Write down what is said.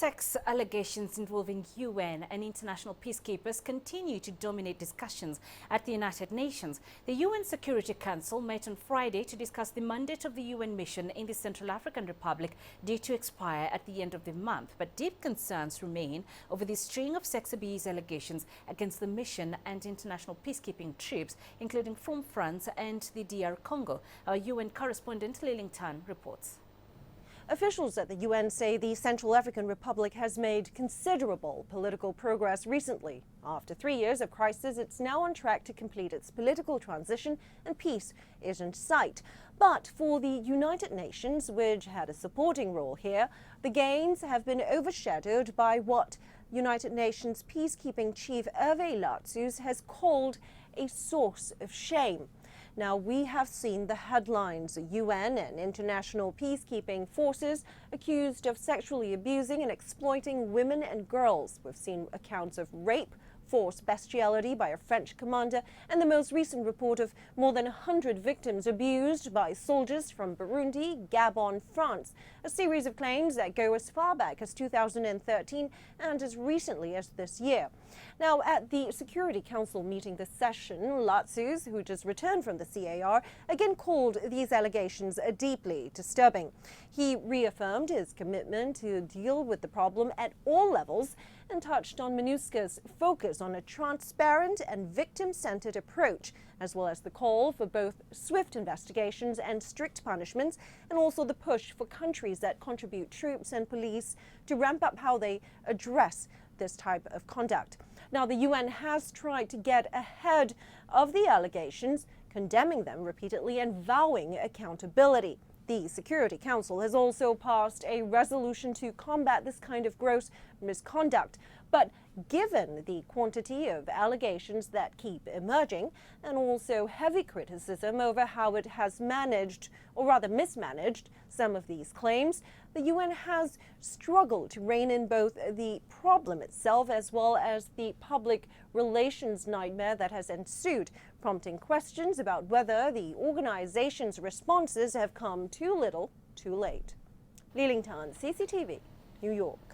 Sex allegations involving UN and international peacekeepers continue to dominate discussions at the United Nations. The UN Security Council met on Friday to discuss the mandate of the UN mission in the Central African Republic due to expire at the end of the month. But deep concerns remain over the string of sex abuse allegations against the mission and international peacekeeping troops, including from France and the DR Congo. Our UN correspondent Liling Tan reports. Officials at the UN say the Central African Republic has made considerable political progress recently. After 3 years of crisis, it's now on track to complete its political transition and peace is in sight. But for the United Nations, which had a supporting role here, the gains have been overshadowed by what United Nations peacekeeping chief Hervé Latsus has called a source of shame. Now, we have seen the headlines: UN and international peacekeeping forces accused of sexually abusing and exploiting women and girls. We've seen accounts of rape, forced bestiality by a French commander, and the most recent report of more than 100 victims abused by soldiers from Burundi, Gabon, France. A series of claims that go as far back as 2013 and as recently as this year. Now, at the Security Council meeting this session, Latsus, who just returned from the CAR, again called these allegations deeply disturbing. He reaffirmed his commitment to deal with the problem at all levels and touched on MINUSCA's focus on a transparent and victim-centered approach, as well as the call for both swift investigations and strict punishments, and also the push for countries that contribute troops and police to ramp up how they address this type of conduct. Now, the UN has tried to get ahead of the allegations, condemning them repeatedly and vowing accountability. The Security Council has also passed a resolution to combat this kind of gross misconduct. But given the quantity of allegations that keep emerging, and also heavy criticism over how it has managed, or rather mismanaged, some of these claims, the UN has struggled to rein in both the problem itself as well as the public relations nightmare that has ensued, prompting questions about whether the organization's responses have come too little, too late. Liling Tan, CCTV, New York.